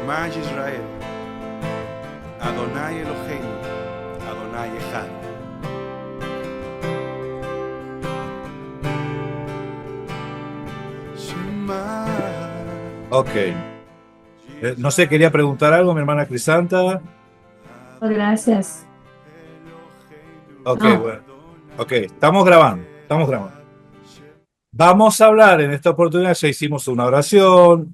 Shema Yisrael, Adonai Eloheinu, Adonai Echad. Shema. Ok. No sé, quería preguntar algo, mi hermana Crisanta. Gracias. Ok, No, bueno. Ok, estamos grabando, estamos grabando. Vamos a hablar en esta oportunidad, ya hicimos una oración,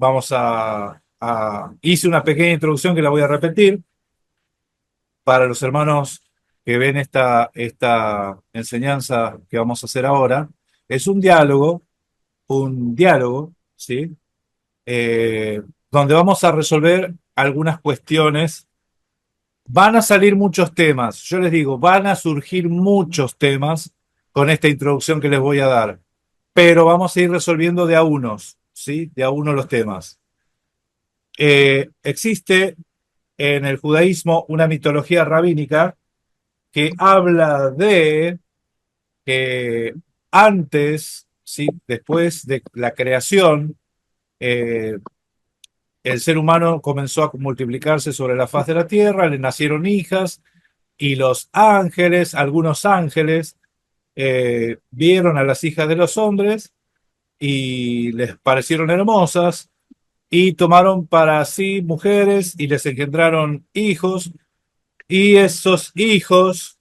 hice una pequeña introducción que la voy a repetir para los hermanos que ven esta enseñanza que vamos a hacer ahora. Es un diálogo, ¿sí? Eh, donde vamos a resolver algunas cuestiones. Van a salir muchos temas, yo les digo, van a surgir muchos temas con esta introducción que les voy a dar, pero vamos a ir resolviendo de a unos, ¿sí? De a uno los temas. Existe en el judaísmo una mitología rabínica que habla de que antes, ¿sí? Después de la creación, eh, el ser humano comenzó a multiplicarse sobre la faz de la tierra, le nacieron hijas y los ángeles, algunos ángeles, vieron a las hijas de los hombres y les parecieron hermosas y tomaron para sí mujeres y les engendraron hijos y esos hijos,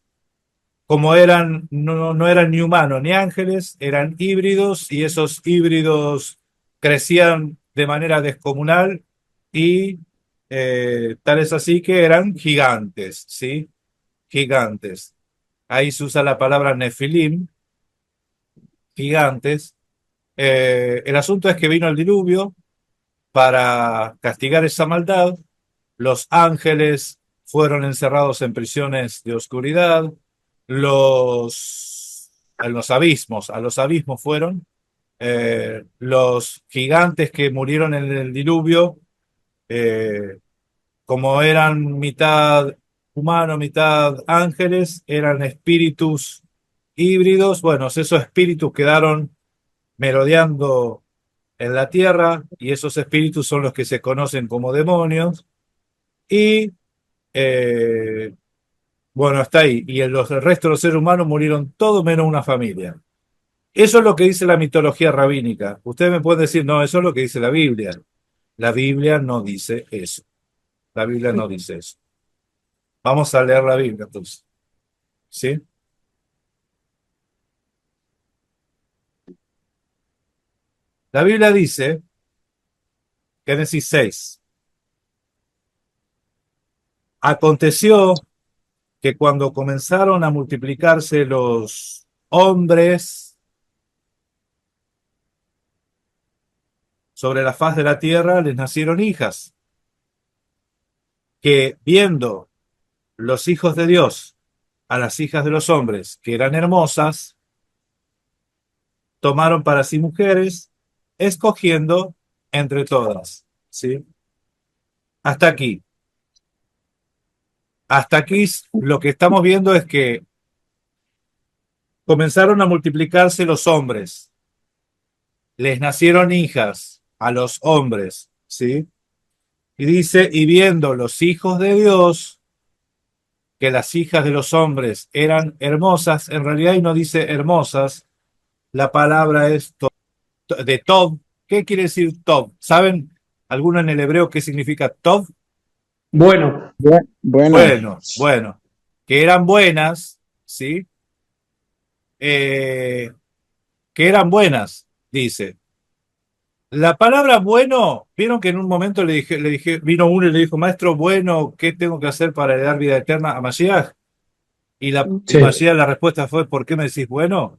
como no eran ni humanos ni ángeles, eran híbridos y esos híbridos crecían de manera descomunal y tal es así que eran gigantes, ¿sí? Gigantes. Ahí se usa la palabra nefilim, gigantes. El asunto es que vino el diluvio para castigar esa maldad. Los ángeles fueron encerrados en prisiones de oscuridad. A los abismos fueron. Los gigantes que murieron en el diluvio, eh, como eran mitad humano, mitad ángeles, eran espíritus híbridos. Bueno, esos espíritus quedaron merodeando en la tierra y esos espíritus son los que se conocen como demonios. Y bueno, hasta ahí. Y el resto de los seres humanos murieron todos menos una familia. Eso es lo que dice la mitología rabínica. Ustedes me pueden decir, no, eso es lo que dice la Biblia. La Biblia no dice eso. La Biblia no dice eso. Vamos a leer la Biblia entonces. ¿Sí? La Biblia dice, Génesis 6, aconteció que cuando comenzaron a multiplicarse los hombres sobre la faz de la tierra, les nacieron hijas, que viendo los hijos de Dios a las hijas de los hombres, que eran hermosas, tomaron para sí mujeres, escogiendo entre todas. ¿Sí? Hasta aquí. Hasta aquí lo que estamos viendo es que comenzaron a multiplicarse los hombres, les nacieron hijas a los hombres, ¿sí? Y dice, y viendo los hijos de Dios, que las hijas de los hombres eran hermosas, en realidad y no dice hermosas, la palabra es de Tov. ¿Qué quiere decir Tov? ¿Saben alguno en el hebreo qué significa Tov? Bueno, buenas. Bueno, que eran buenas, ¿sí? Eh, que eran buenas, dice. La palabra bueno, vieron que en un momento vino uno y le dijo, maestro, bueno, ¿qué tengo que hacer para heredar vida eterna a Mashiach? Y Sí, Mashiach la respuesta fue, ¿por qué me decís bueno?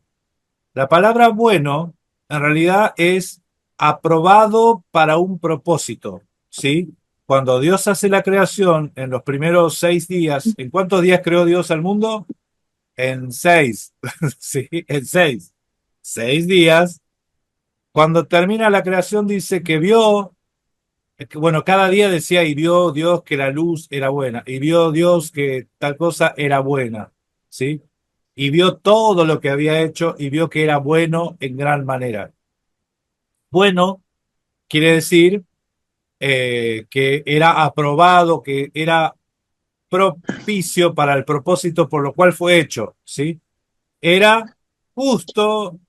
La palabra bueno en realidad es aprobado para un propósito, ¿sí? Cuando Dios hace la creación en los primeros 6 días, ¿en cuántos días creó Dios al mundo? En 6, ¿sí? En 6. 6 días. Cuando termina la creación dice que vio, bueno, cada día decía y vio Dios que la luz era buena, y vio Dios que tal cosa era buena, ¿sí? Y vio todo lo que había hecho y vio que era bueno en gran manera. Bueno quiere decir que era aprobado, que era propicio para el propósito por lo cual fue hecho, ¿sí? Era justo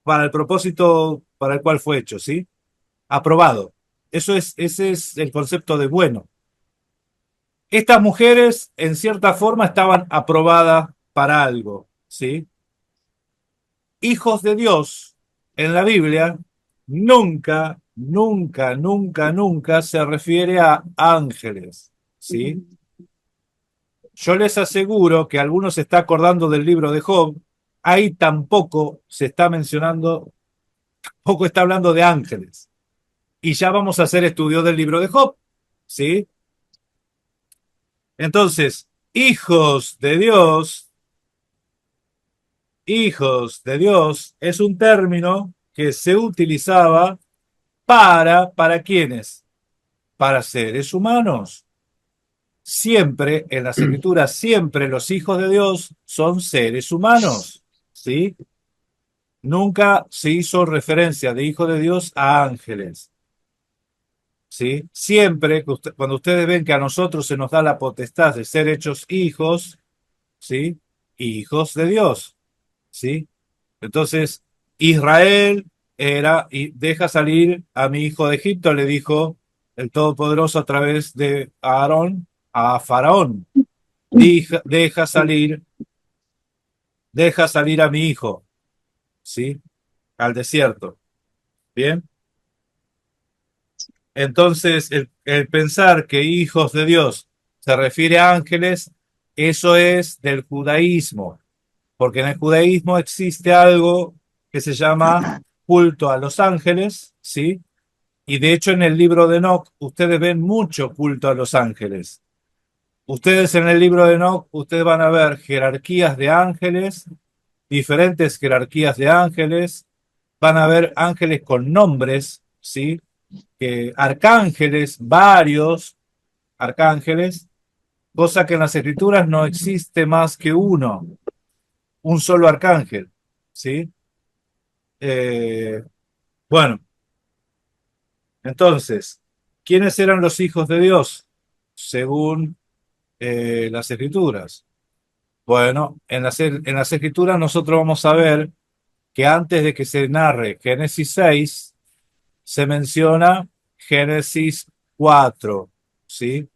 para el propósito para el cual fue hecho, ¿sí? Aprobado. Ese es el concepto de bueno. Estas mujeres, en cierta forma, estaban aprobadas para algo, ¿sí? Hijos de Dios en la Biblia nunca, nunca, nunca, nunca se refiere a ángeles, ¿sí? Yo les aseguro que algunos se está acordando del libro de Job, ahí tampoco se está mencionando, poco está hablando de ángeles. Y ya vamos a hacer estudio del libro de Job, ¿sí? Entonces, hijos de Dios es un término que se utilizaba ¿para quiénes? Para seres humanos. Siempre, en las escrituras, siempre los hijos de Dios son seres humanos, ¿sí? Nunca se hizo referencia de hijo de Dios a ángeles, ¿sí? Siempre, cuando ustedes ven que a nosotros se nos da la potestad de ser hechos hijos, ¿sí? Hijos de Dios, ¿sí? Entonces, Israel era, y deja salir a mi hijo de Egipto, le dijo el Todopoderoso a través de Aarón a Faraón. Deja salir a mi hijo, ¿sí? Al desierto. Bien. Entonces, el pensar que hijos de Dios se refiere a ángeles, eso es del judaísmo, porque en el judaísmo existe algo que se llama culto a los ángeles, ¿sí? Y de hecho en el libro de Enoch ustedes ven mucho culto a los ángeles. Ustedes en el libro de Enoch, ustedes van a ver jerarquías de ángeles, diferentes jerarquías de ángeles, van a ver ángeles con nombres, ¿sí? Arcángeles, varios arcángeles, cosa que en las escrituras no existe más que uno, un solo arcángel, ¿sí? Eh, bueno, entonces, ¿quiénes eran los hijos de Dios? Según las escrituras. Bueno, en las escrituras nosotros vamos a ver que antes de que se narre Génesis 6, se menciona Génesis 4, ¿sí?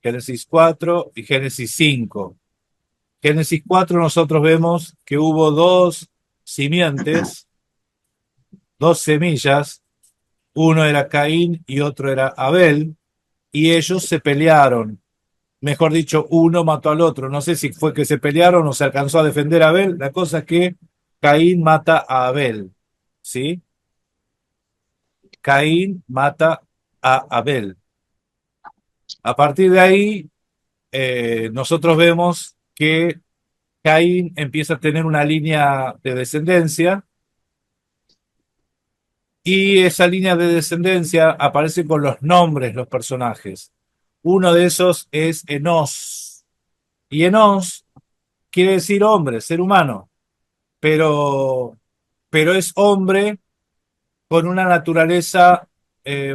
Génesis 4 y Génesis 5. Génesis 4 nosotros vemos que hubo dos simientes, dos semillas, uno era Caín y otro era Abel, y ellos se pelearon. Mejor dicho, uno mató al otro. No sé si fue que se pelearon o se alcanzó a defender a Abel. La cosa es que Caín mata a Abel, ¿sí? Caín mata a Abel. A partir de ahí, nosotros vemos que Caín empieza a tener una línea de descendencia y esa línea de descendencia aparece con los nombres, los personajes. Uno de esos es Enós. Y Enós quiere decir hombre, ser humano, pero, pero es hombre con una naturaleza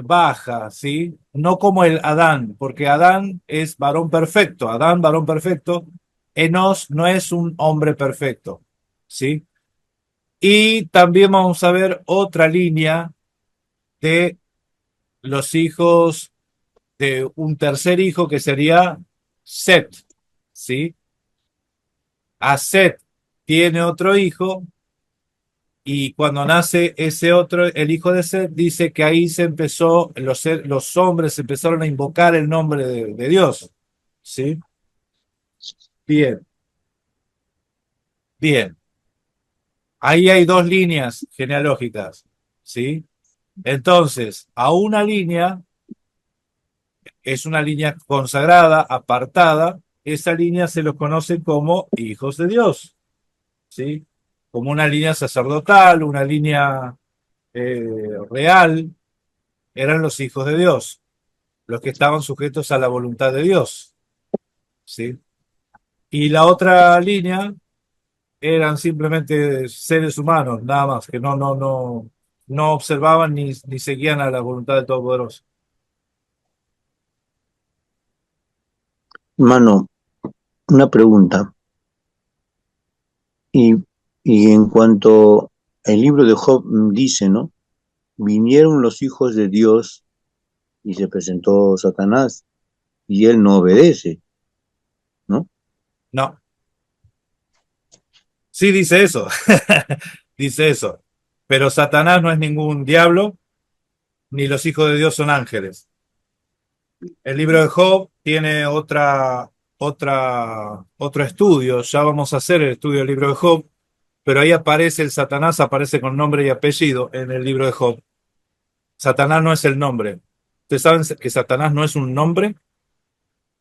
baja, ¿sí? No como el Adán, porque Adán es varón perfecto, Adán varón perfecto, Enos no es un hombre perfecto, ¿sí? Y también vamos a ver otra línea de los hijos de un tercer hijo que sería Set, ¿sí? A Set tiene otro hijo y cuando nace ese otro, el hijo de Set, dice que ahí se empezó, los hombres empezaron a invocar el nombre de Dios. ¿Sí? Bien, bien. Ahí hay dos líneas genealógicas. ¿Sí? Entonces, a una línea, es una línea consagrada, apartada, esa línea se los conoce como hijos de Dios. ¿Sí? Como una línea sacerdotal, una línea real, eran los hijos de Dios, los que estaban sujetos a la voluntad de Dios, ¿sí? Y la otra línea eran simplemente seres humanos, nada más, que no observaban ni seguían a la voluntad del Todopoderoso. Hermano, una pregunta. Y, y en cuanto el libro de Job dice, ¿no? Vinieron los hijos de Dios y se presentó Satanás y él no obedece, ¿no? No, sí dice eso, dice eso. Pero Satanás no es ningún diablo, ni los hijos de Dios son ángeles. El libro de Job tiene otro estudio, ya vamos a hacer el estudio del libro de Job, pero ahí aparece el Satanás, aparece con nombre y apellido en el libro de Job. Satanás no es el nombre. ¿Ustedes saben que Satanás no es un nombre?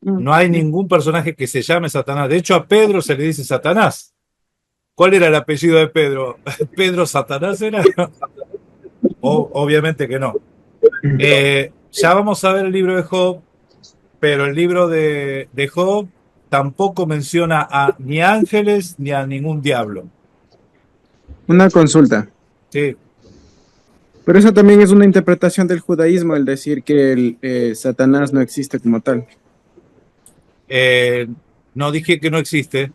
No hay ningún personaje que se llame Satanás. De hecho, a Pedro se le dice Satanás. ¿Cuál era el apellido de Pedro? ¿Pedro Satanás era? Obviamente que no. Ya vamos a ver el libro de Job, pero el libro de Job tampoco menciona a ni ángeles ni a ningún diablo. Una consulta. Sí. Pero eso también es una interpretación del judaísmo, el decir que Satanás no existe como tal. No dije que no existe.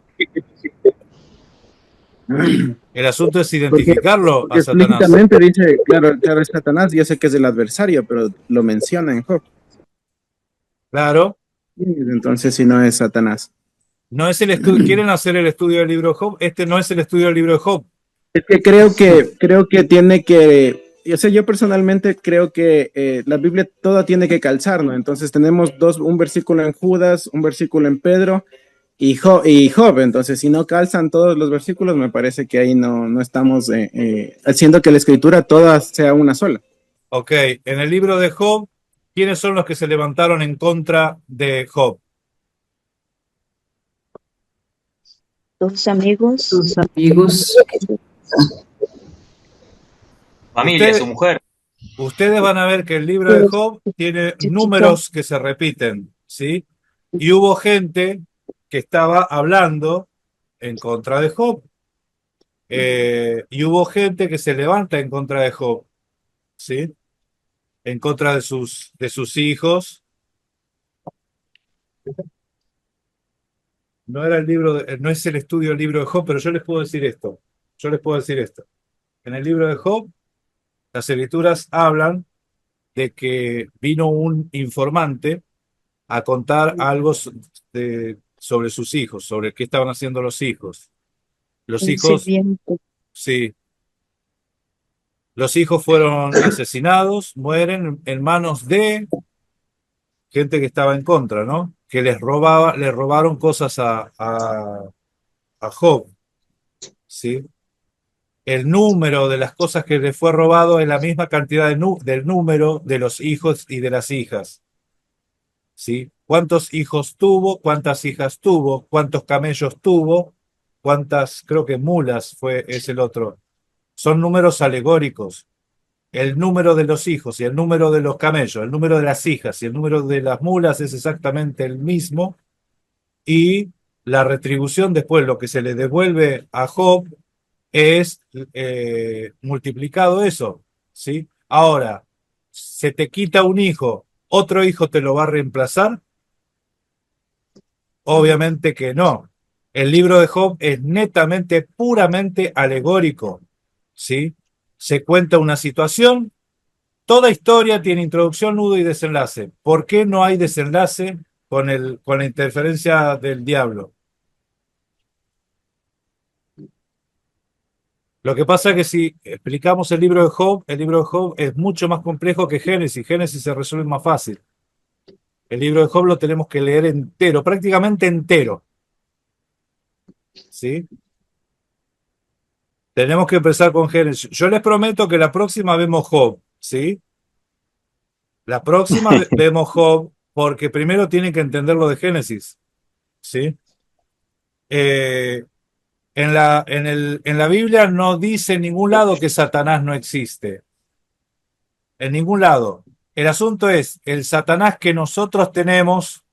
El asunto es Porque identificarlo a Satanás. explícitamente dice, claro, es Satanás, yo sé que es el adversario, pero lo menciona en Job. Claro. Entonces, si no es Satanás. No es el estudio. ¿Quieren hacer el estudio del libro de Job? Este no es el estudio del libro de Job. Es que creo que tiene que, o sea, yo personalmente creo que la Biblia toda tiene que calzar, ¿no? Entonces tenemos un versículo en Judas, un versículo en Pedro y Job. Entonces, si no calzan todos los versículos, me parece que ahí no estamos haciendo que la escritura toda sea una sola. Ok, en el libro de Job, ¿quiénes son los que se levantaron en contra de Job? Tus amigos. Sus amigos. Familia, su mujer. Ustedes van a ver que el libro de Job tiene números que se repiten, ¿sí? Y hubo gente que estaba hablando en contra de Job. Y hubo gente que se levanta en contra de Job, ¿sí? En contra de sus hijos. No era el libro no es el estudio del libro de Job, pero yo les puedo decir esto. Yo les puedo decir esto. En el libro de Job, las escrituras hablan de que vino un informante a contar algo sobre sus hijos, sobre qué estaban haciendo los hijos. Los hijos, sí, los hijos fueron asesinados, mueren en manos de gente que estaba en contra, ¿no? Que le robaron cosas a Job, ¿sí? El número de las cosas que le fue robado es la misma cantidad del número de los hijos y de las hijas, ¿sí? ¿Cuántos hijos tuvo? ¿Cuántas hijas tuvo? ¿Cuántos camellos tuvo? ¿Cuántas, creo que mulas es el otro? Son números alegóricos. El número de los hijos y el número de los camellos, el número de las hijas y el número de las mulas es exactamente el mismo. Y la retribución después, lo que se le devuelve a Job, es multiplicado eso, ¿sí? Ahora, se te quita un hijo, ¿otro hijo te lo va a reemplazar? Obviamente que no. El libro de Job es netamente, puramente alegórico, ¿sí? Se cuenta una situación, toda historia tiene introducción, nudo y desenlace. ¿Por qué no hay desenlace con la interferencia del diablo? Lo que pasa es que si explicamos el libro de Job es mucho más complejo que Génesis. Génesis se resuelve más fácil. El libro de Job lo tenemos que leer entero, prácticamente entero. ¿Sí? Tenemos que empezar con Génesis. Yo les prometo que la próxima vemos Job, ¿sí? La próxima vemos Job porque primero tienen que entender lo de Génesis, ¿sí? En la Biblia no dice en ningún lado que Satanás no existe. En ningún lado. El asunto es, el Satanás que nosotros tenemos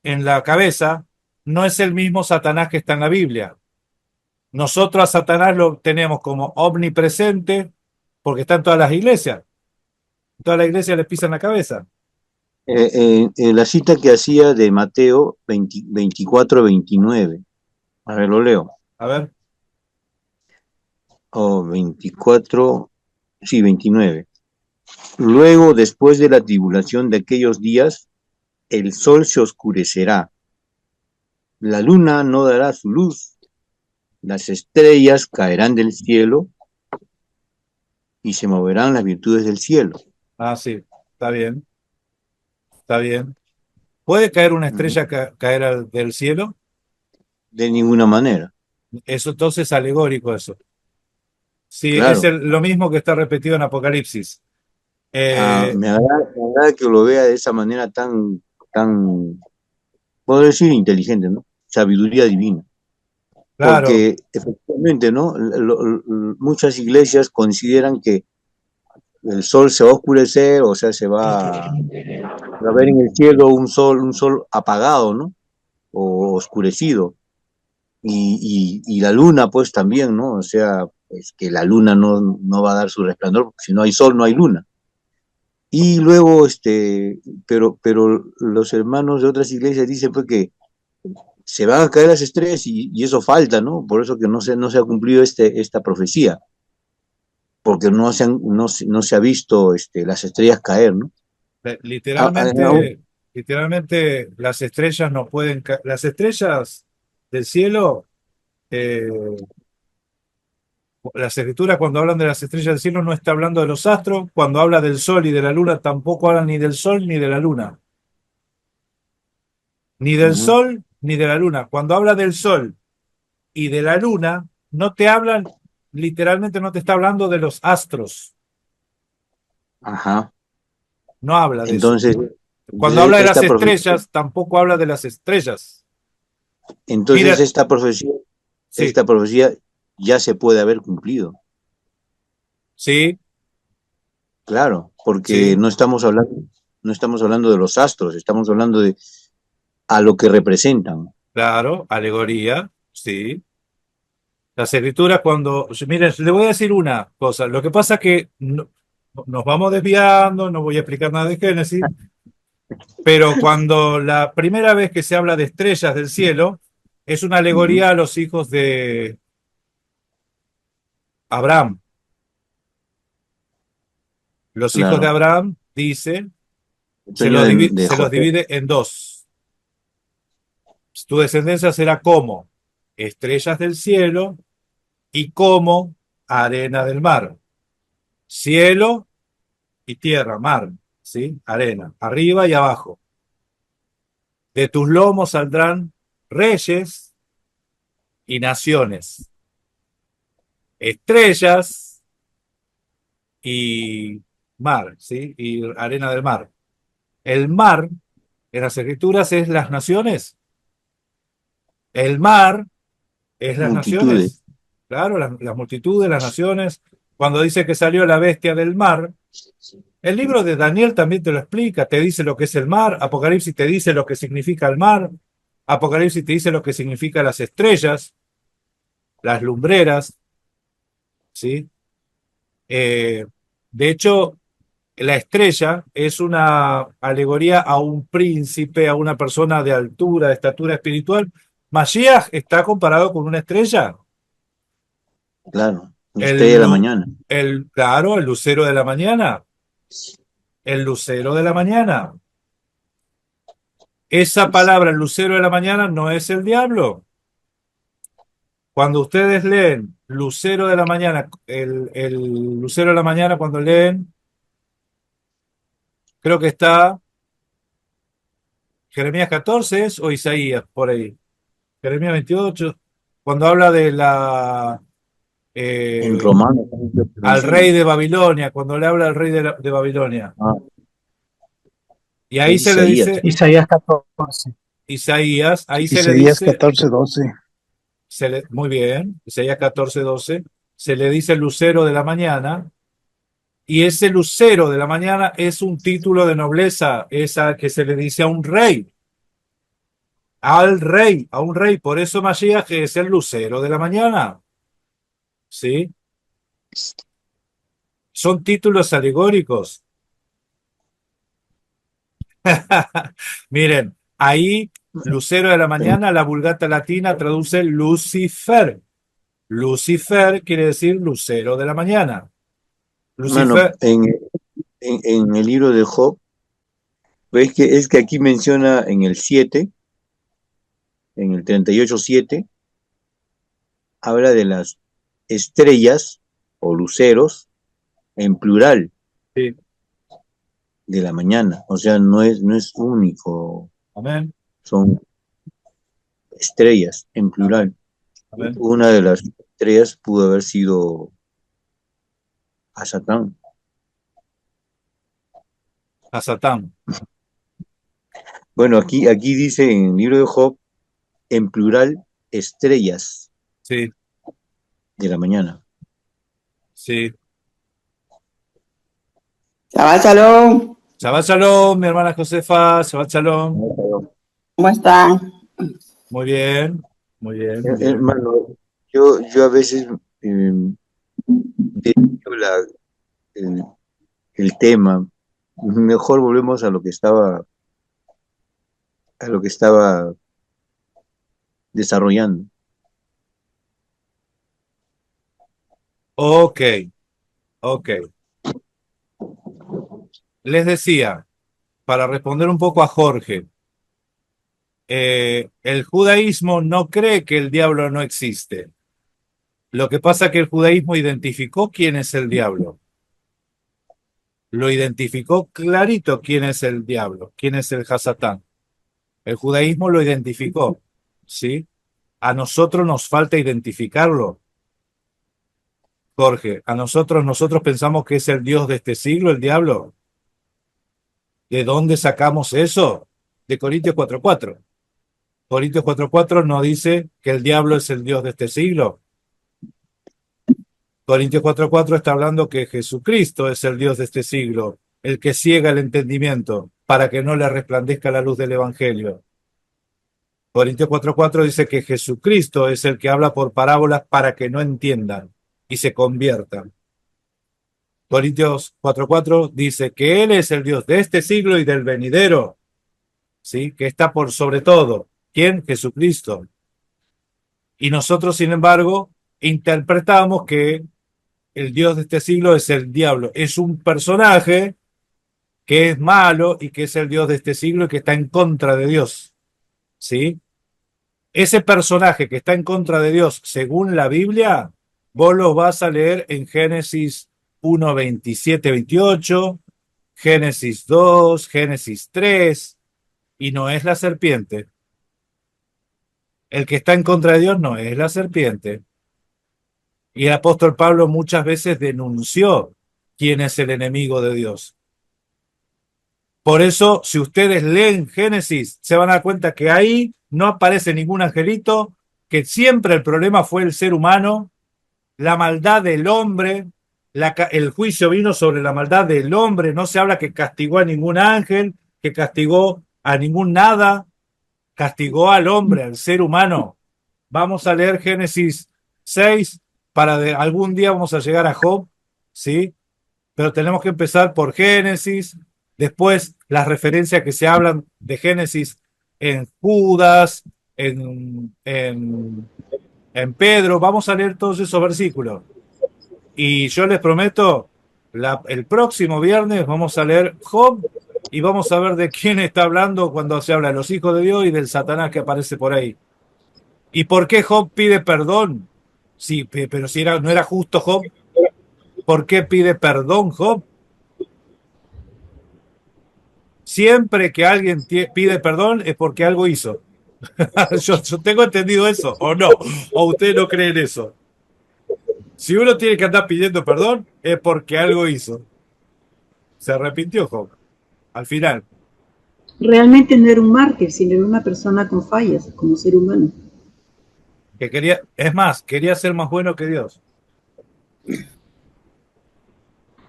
en la cabeza no es el mismo Satanás que está en la Biblia. Nosotros a Satanás lo tenemos como omnipresente porque está en todas las iglesias. Todas las iglesias le pisan la cabeza. La cita que hacía de Mateo 24-29. A ver, lo leo. A ver. O 24, sí, 29. Luego, después de la tribulación de aquellos días, el sol se oscurecerá, la luna no dará su luz, las estrellas caerán del cielo y se moverán las virtudes del cielo. Ah, sí, está bien, está bien. ¿Puede caer una Ujú. estrella caer del cielo? De ninguna manera, Eso entonces es alegórico eso. Sí, es claro. lo mismo que está repetido en Apocalipsis. Me agrada que lo vea de esa manera tan, puedo decir, inteligente, ¿no? Sabiduría divina. Claro, Porque efectivamente, ¿no? Muchas iglesias consideran que el sol se va a oscurecer, o sea, va a ver en el cielo un sol apagado, ¿no? O oscurecido. Y la luna, pues también, ¿no? O sea, es que la luna no va a dar su resplandor, porque si no hay sol, no hay luna. Y luego, pero los hermanos de otras iglesias dicen pues que se van a caer las estrellas y eso falta, ¿no? Por eso que no se ha cumplido esta profecía, porque no se ha visto las estrellas caer, ¿no? Aún- literalmente las estrellas no pueden caer. Las estrellas del cielo, eh, las escrituras cuando hablan de las estrellas del cielo no está hablando de los astros, cuando habla del sol y de la luna tampoco hablan ni del sol ni de la luna. Ni del Ujú, sol ni de la luna. Cuando habla del sol y de la luna, no te hablan, literalmente no te está hablando de los astros, ajá. no habla de eso. Entonces, Cuando entonces habla de las esta profecía, estrellas, tampoco habla de las estrellas. entonces Mira, esta profecía, sí, esta profecía ya se puede haber cumplido, sí, claro, porque sí, no estamos hablando de los astros, estamos hablando de a lo que representan. claro, alegoría, sí. Las escrituras cuando, miren, le voy a decir una cosa, lo que pasa es que nos vamos desviando, no voy a explicar nada de Génesis, pero cuando la primera vez que se habla de estrellas del cielo, es una Ujú, alegoría a los hijos de Abraham. Los hijos de claro, Abraham, dice, el sueño de se los José, divide en dos. Tu descendencia será como estrellas del cielo y como arena del mar. Cielo y tierra, mar, ¿sí? Arena, arriba y abajo. De tus lomos saldrán reyes y naciones, estrellas y mar, ¿sí? Y arena del mar. El mar, en las escrituras, es las naciones. El mar es las multitudes, naciones. Claro, las multitudes, las naciones. Cuando dice que salió la bestia del mar, el libro de Daniel también te lo explica, te dice lo que es el mar, Apocalipsis te dice lo que significa el mar, Apocalipsis te dice lo que significa las estrellas, las lumbreras, ¿sí? Eh, de hecho, la estrella es una alegoría a un príncipe, a una persona de altura, de estatura espiritual. Mashiach está comparado con una estrella. claro, la estrella El, de la mañana. claro, el lucero de la mañana. El lucero de la mañana. Esa palabra, el lucero de la mañana, no es el diablo. Cuando ustedes leen lucero de la mañana, el lucero de la mañana, cuando leen, creo que está Jeremías 14 ¿es? O Isaías, por ahí. Jeremías 28, cuando habla de En eh, Romano también creo que al rey menciona. de Babilonia, cuando le habla al rey de Babilonia. Ah, Y ahí es se le Isaías. dice, Isaías 14. Isaías, ahí se le Isaías dice, 14:12. muy bien, Isaías 14:12, se le dice el lucero de la mañana, y ese lucero de la mañana es un título de nobleza, esa que se le dice a un rey, al rey, a un rey. Por eso Mashiach es el lucero de la mañana, ¿sí? Son títulos alegóricos. Miren, ahí, lucero de la mañana, la Vulgata latina traduce Lucifer. Lucifer quiere decir lucero de la mañana. Hermano, Lucifer, en el libro de Job, ves que es que aquí menciona en el 7, en el 38:7, habla de las estrellas o luceros en plural sí, de la mañana. O sea, no es único, amén, son estrellas en plural. amén. Una de las estrellas pudo haber sido a Satán. A Satán, Bueno, aquí dice en el libro de Job, en plural, estrellas sí, de la mañana. sí. Shabbat Shalom. Shabbat Shalom, mi hermana Josefa, Shabbat Shalom. ¿Cómo están? Muy bien, muy bien, muy bien. Hermano, yo a veces desvío el, el tema. Mejor volvemos a lo que estaba desarrollando. Ok, ok. Les decía, para responder un poco a Jorge, el judaísmo no cree que el diablo no existe. Lo que pasa es que el judaísmo identificó quién es el diablo. Lo identificó clarito quién es el diablo, quién es el Hasatán. El judaísmo lo identificó, ¿sí? A nosotros nos falta identificarlo, Jorge. Nosotros pensamos que es el Dios de este siglo, el diablo. ¿De dónde sacamos eso? De Corintios 4:4. Corintios 4:4 no dice que el diablo es el Dios de este siglo. Corintios 4:4 está hablando que Jesucristo es el Dios de este siglo, el que ciega el entendimiento para que no le resplandezca la luz del Evangelio. Corintios 4:4 dice que Jesucristo es el que habla por parábolas para que no entiendan y se conviertan. Corintios 4:4 dice que Él es el Dios de este siglo y del venidero, ¿sí? Que está por sobre todo. ¿Quién? Jesucristo. Y nosotros, sin embargo, interpretamos que el Dios de este siglo es el diablo. Es un personaje que es malo y que es el Dios de este siglo y que está en contra de Dios, ¿sí? Ese personaje que está en contra de Dios, según la Biblia, vos lo vas a leer en Génesis 1, 27, 28, Génesis 2, Génesis 3, y no es la serpiente. El que está en contra de Dios no es la serpiente. Y el apóstol Pablo muchas veces denunció quién es el enemigo de Dios. Por eso, si ustedes leen Génesis, se van a dar cuenta que ahí no aparece ningún angelito, que siempre el problema fue el ser humano, la maldad del hombre, el juicio vino sobre la maldad del hombre, no se habla que castigó a ningún ángel, que castigó a ningún nada, castigó al hombre, al ser humano. Vamos a leer Génesis 6 algún día vamos a llegar a Job, ¿sí? Pero tenemos que empezar por Génesis, después las referencias que se hablan de Génesis en Judas, en Pedro, vamos a leer todos esos versículos. Y yo les prometo, el próximo viernes vamos a leer Job y vamos a ver de quién está hablando cuando se habla de los hijos de Dios y del Satanás que aparece por ahí. ¿Y por qué Job pide perdón? Sí, pero si no era justo Job, ¿por qué pide perdón Job? Siempre que alguien pide perdón es porque algo hizo. yo tengo entendido eso, ¿o no? ¿O ustedes no creen eso? Si uno tiene que andar pidiendo perdón es porque algo hizo. Se arrepintió Job, al final. Realmente no era un mártir, sino era una persona con fallas, como ser humano. Que quería, es más, quería ser más bueno que Dios.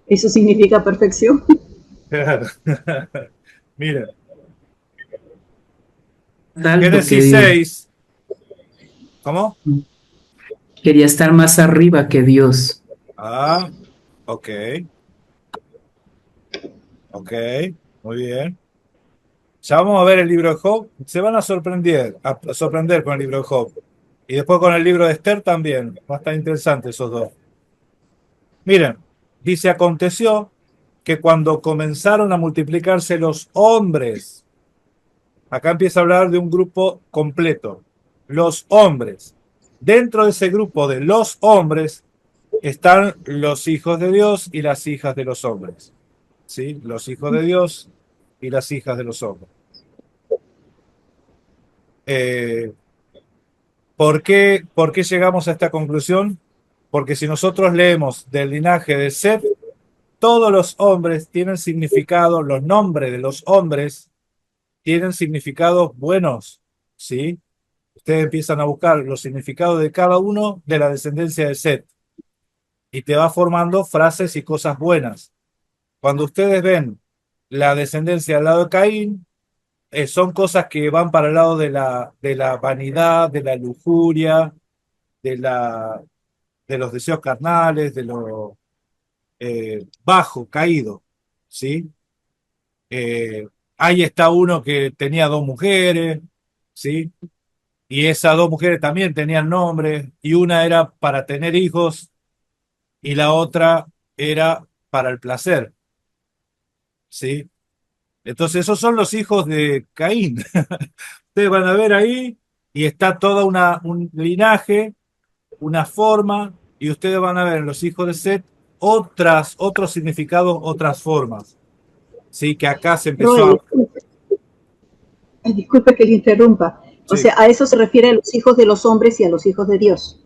¿Eso significa perfección? Mira. Génesis 6. ¿Cómo? Quería estar más arriba que Dios. Ah, ok. Ok, muy bien. Ya vamos a ver el libro de Job. Se van a sorprender con el libro de Job. Y después con el libro de Esther también. Va a estar interesante esos dos. Miren, dice, aconteció que cuando comenzaron a multiplicarse los hombres, acá empieza a hablar de un grupo completo, los hombres. Dentro de ese grupo de los hombres están los hijos de Dios y las hijas de los hombres. ¿Sí? Los hijos de Dios y las hijas de los hombres. Eh, por qué llegamos a esta conclusión? Porque si nosotros leemos del linaje de Seth, todos los hombres tienen significado, los nombres de los hombres tienen significados buenos, ¿sí? Ustedes empiezan a buscar los significados de cada uno de la descendencia de Seth y te va formando frases y cosas buenas. Cuando ustedes ven la descendencia al lado de Caín, son cosas que van para el lado de la vanidad, de la lujuria, de, de los deseos carnales, de lo bajo, caído, ¿sí? Eh, ahí está uno que tenía dos mujeres, ¿sí? Y esas dos mujeres también tenían nombres, y una era para tener hijos y la otra era para el placer, ¿sí? Entonces esos son los hijos de Caín. Ustedes van a ver ahí y está toda un linaje, una forma, y ustedes van a ver en los hijos de Set otros significados, otras formas. Sí, que acá se empezó Roy, a... disculpe que le interrumpa. O Sí. sea, a eso se refiere a los hijos de los hombres y a los hijos de Dios.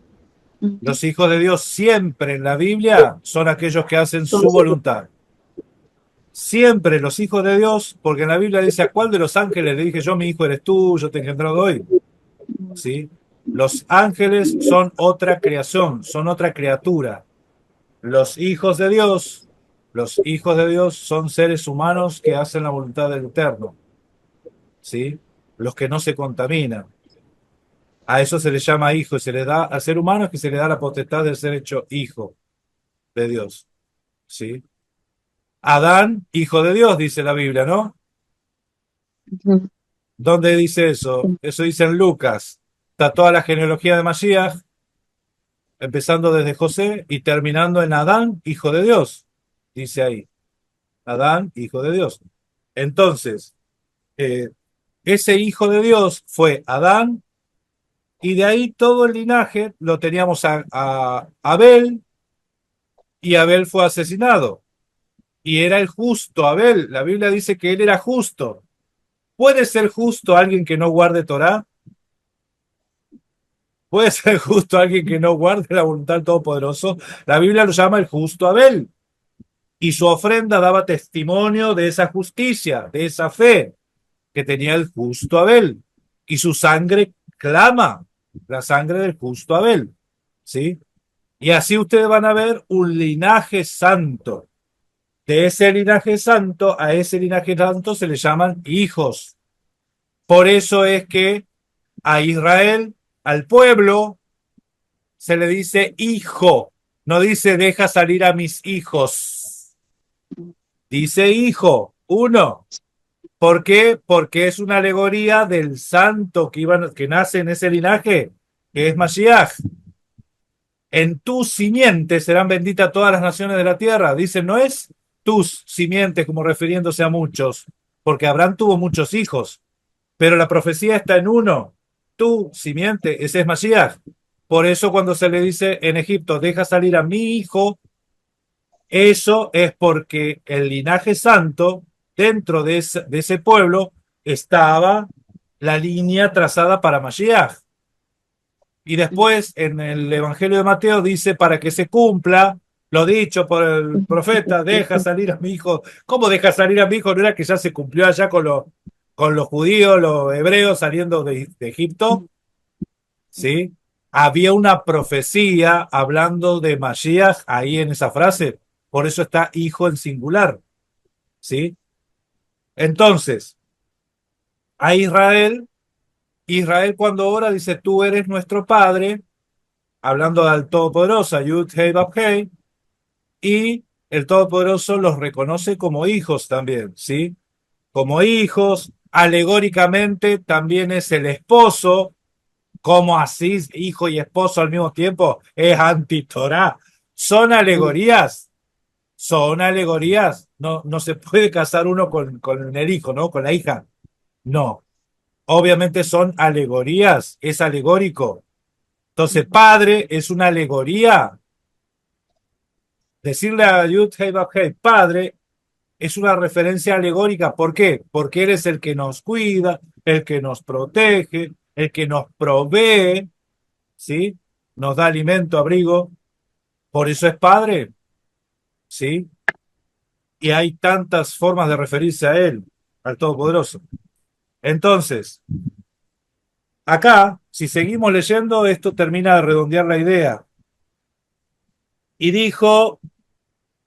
Los hijos de Dios siempre en la Biblia son aquellos que hacen Son su los hijos. voluntad. Siempre los hijos de Dios, porque en la Biblia dice, ¿a cuál de los ángeles le dije yo, mi hijo eres tú, yo te he engendrado hoy? ¿Sí? Los ángeles son otra creación, son otra criatura. Los hijos de Dios son seres humanos que hacen la voluntad del Eterno, ¿sí? Los que no se contaminan. A eso se le llama hijo y se le da al ser humano, es que se le da la potestad de ser hecho hijo de Dios, ¿sí? Adán, hijo de Dios, dice la Biblia, ¿no? ¿Dónde dice eso? Eso dice en Lucas. Está toda la genealogía de Mashiach, empezando desde José y terminando en Adán, hijo de Dios, dice ahí. Adán, hijo de Dios. Entonces, ese hijo de Dios fue Adán, y de ahí todo el linaje lo teníamos a Abel, y Abel fue asesinado. Y era el justo Abel. La Biblia dice que él era justo. ¿Puede ser justo alguien que no guarde Torá? ¿Puede ser justo alguien que no guarde la voluntad del Todopoderoso? La Biblia lo llama el justo Abel. Y su ofrenda daba testimonio de esa justicia, de esa fe que tenía el justo Abel. Y su sangre clama la sangre del justo Abel. ¿Sí? Y así ustedes van a ver un linaje santo. De ese linaje santo, a ese linaje santo se le llaman hijos. Por eso es que a Israel, al pueblo, se le dice hijo. No dice deja salir a mis hijos. Dice hijo, uno. ¿Por qué? Porque es una alegoría del santo que nace en ese linaje, que es Mashiach. En tus simientes serán benditas todas las naciones de la tierra. Dice, no es tus simientes como refiriéndose a muchos, porque Abraham tuvo muchos hijos, pero la profecía está en uno. Tu simiente, ese es Mashiach. Por eso cuando se le dice en Egipto, deja salir a mi hijo, eso es porque el linaje santo, dentro de ese pueblo, estaba la línea trazada para Mashiach. Y después en el Evangelio de Mateo dice, para que se cumpla lo dicho por el profeta, deja salir a mi hijo. ¿Cómo deja salir a mi hijo? ¿No era que ya se cumplió allá con los judíos, los hebreos saliendo de Egipto? ¿Sí? Había una profecía hablando de Mashiach ahí en esa frase. Por eso está hijo en singular. ¿Sí? Entonces, a Israel cuando ora dice, tú eres nuestro Padre, hablando del Todopoderoso, Yud Hei Vav Hei, y el Todopoderoso los reconoce como hijos también, ¿sí? Como hijos, alegóricamente también es el esposo. ¿Cómo así, hijo y esposo al mismo tiempo? Es antitorá. ¿Son alegorías? Son alegorías. No, no se puede casar uno con el hijo, ¿no? Con la hija. No. Obviamente son alegorías. Es alegórico. Entonces, padre es una alegoría. Decirle a Yud Hei Vav Hei, padre, es una referencia alegórica. ¿Por qué? Porque Él es el que nos cuida, el que nos protege, el que nos provee, ¿sí? Nos da alimento, abrigo. Por eso es Padre, ¿sí? Y hay tantas formas de referirse a Él, al Todopoderoso. Entonces, acá, si seguimos leyendo, esto termina de redondear la idea. Y dijo,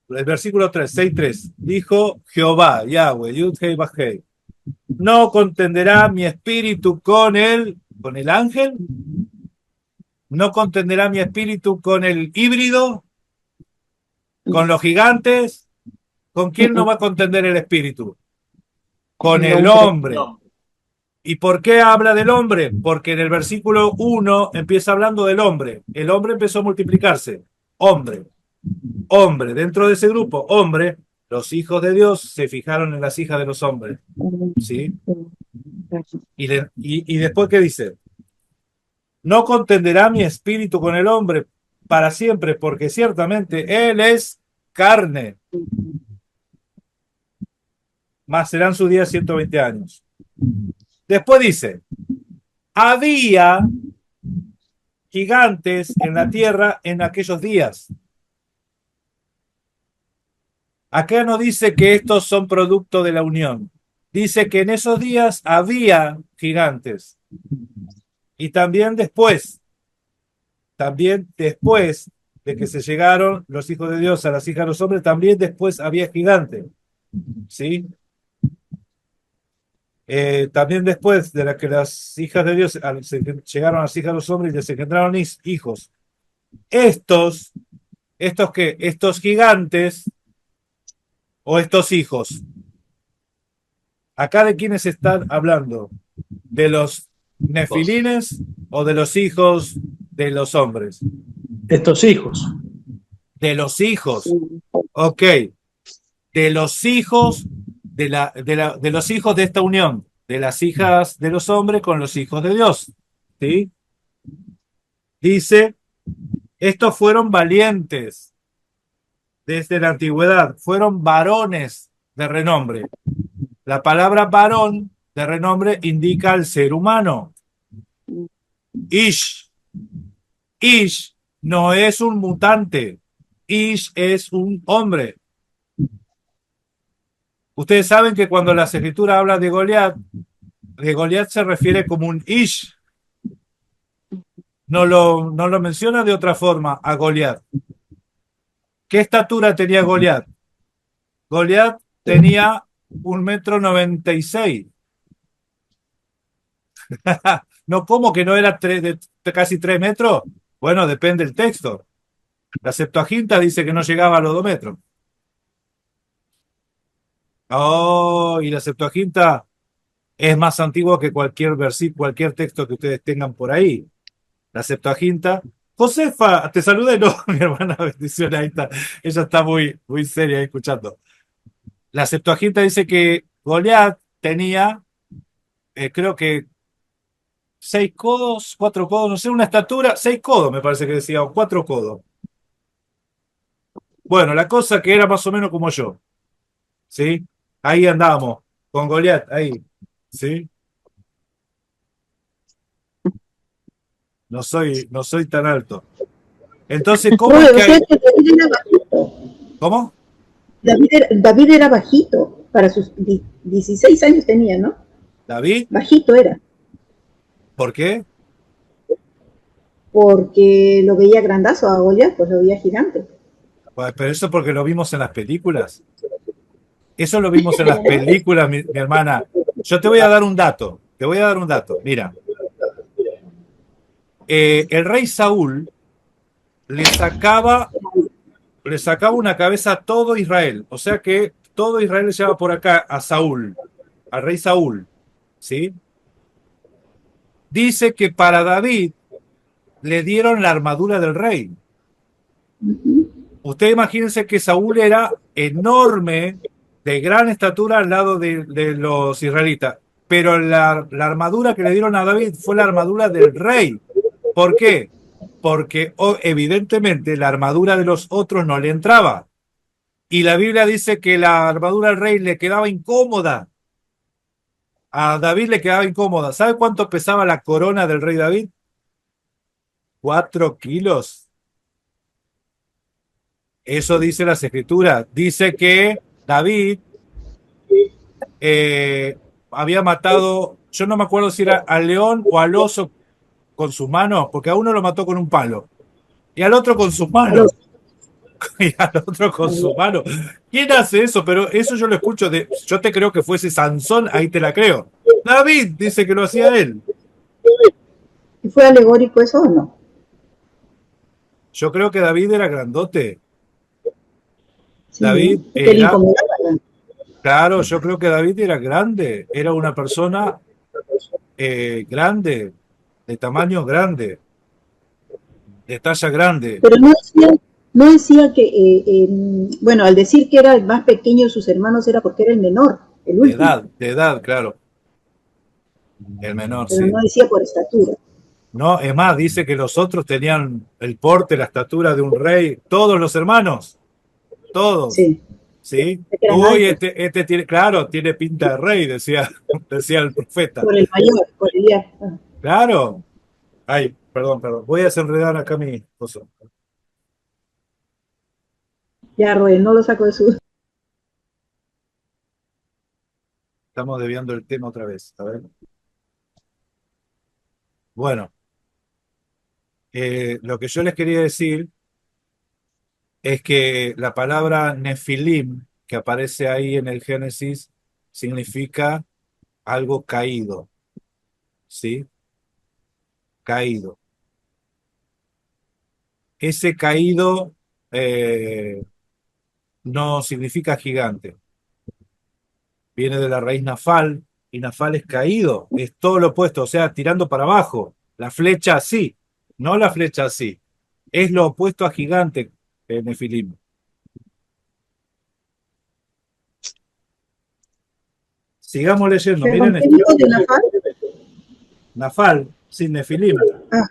el versículo 3, 6:3, dijo Jehová, Yahweh, Yud Hei Vav Hei, ¿no contenderá mi espíritu con el ángel? ¿No contenderá mi espíritu con el híbrido? ¿Con los gigantes? ¿Con quién no va a contender el espíritu? Con el hombre. ¿Y por qué habla del hombre? Porque en el versículo 1 empieza hablando del hombre. El hombre empezó a multiplicarse. Hombre. Hombre. Dentro de ese grupo, hombre, los hijos de Dios se fijaron en las hijas de los hombres. ¿Sí? Y después, ¿qué dice? No contenderá mi espíritu con el hombre para siempre, porque ciertamente él es carne. Más serán sus días 120 años. Después dice, había gigantes en la tierra en aquellos días. Acá no dice que estos son producto de la unión. Dice que en esos días había gigantes. Y también después de que se llegaron los hijos de Dios a las hijas de los hombres, también después había gigantes. ¿Sí? También después de que las hijas de Dios llegaron a las hijas de los hombres y les engendraron hijos. Estos gigantes o estos hijos. ¿Acá de quiénes están hablando? ¿De los nefilines o de los hijos de los hombres? Estos hijos. De los hijos. Ok. De los hijos de los hijos de esta unión, de las hijas de los hombres con los hijos de Dios. ¿Sí? Dice, estos fueron valientes desde la antigüedad, fueron varones de renombre. La palabra varón de renombre indica al ser humano. Ish. Ish no es un mutante. Ish es un hombre. Ustedes saben que cuando las escrituras hablan de Goliat se refiere como un Ish. No lo menciona de otra forma a Goliat. ¿Qué estatura tenía Goliat? Goliat tenía 1,96 m. No, ¿cómo que no era casi 3 metros? Bueno, depende del texto. La Septuaginta dice que no llegaba a los 2 metros. Oh, y la Septuaginta es más antigua que cualquier versículo, cualquier texto que ustedes tengan por ahí. La Septuaginta. Josefa, te saludé, no, mi hermana, bendición, ahí está. Ella está muy, muy seria escuchando. La Septuaginta dice que Goliat tenía, creo que 6 codos, 4 codos, no sé, una estatura, 6 codos me parece que decía, o 4 codos. Bueno, la cosa que era más o menos como yo. ¿Sí? Ahí andábamos, con Goliat, ahí. ¿Sí? No soy tan alto. Entonces, ¿cómo es que hay... David era bajito. ¿Cómo? David era bajito, para sus 16 años tenía, ¿no? ¿David? Bajito era. ¿Por qué? Porque lo veía grandazo a Goliat, pues lo veía gigante. Pues, pero eso porque lo vimos en las películas. Eso lo vimos en las películas, mi hermana. Yo te voy a dar un dato. Mira. El rey Saúl le sacaba una cabeza a todo Israel. O sea que todo Israel le llevaba por acá a Saúl, al rey Saúl. ¿sí? Dice que para David le dieron la armadura del rey. Usted imagínense que Saúl era enorme, de gran estatura al lado de los israelitas, pero la armadura que le dieron a David fue la armadura del rey. ¿Por qué? Porque evidentemente la armadura de los otros no le entraba. Y la Biblia dice que la armadura del rey le quedaba incómoda. A David le quedaba incómoda. ¿Sabe cuánto pesaba la corona del rey David? 4 kilos. Eso dice las escrituras. Dice que David había matado, yo no me acuerdo si era al león o al oso con sus manos, porque a uno lo mató con un palo y al otro con sus manos. Y al otro con su mano. ¿Quién hace eso? Pero eso yo lo escucho de. Yo te creo que fuese Sansón, ahí te la creo. David dice que lo hacía él. ¿Y fue alegórico eso o no? Yo creo que David era grandote. Sí, David que le era. incomodaba, ¿no? Claro, yo creo que David era grande. Era una persona grande, de tamaño grande, de talla grande. Pero no decía que, bueno, al decir que era el más pequeño de sus hermanos era porque era el menor, el último. De edad, claro. El menor, Pero sí. no decía por estatura. No, es más, dice que los otros tenían el porte, la estatura de un rey, todos los hermanos, todos, Sí. ¿sí? Que eran Uy, altos. este tiene, claro, tiene pinta de rey, decía, decía el profeta. Por el mayor, por Elías. Claro. Ay, perdón, voy a desenredar acá mi cosa. Ya, Roel, no lo saco de su... Estamos desviando el tema otra vez, a ver. Bueno, lo que yo les quería decir es que la palabra Nefilim, que aparece ahí en el Génesis, significa algo caído, ¿sí? Caído. Ese caído no significa gigante. Viene de la raíz nafal, y nafal es caído, es todo lo opuesto, o sea, tirando para abajo. La flecha así, no la flecha así. Es lo opuesto a gigante, Nefilim. Sigamos leyendo, ¿Perdón, miren qué esto. dijo de Nafal? Nafal, sin Nefilim. Ah, no,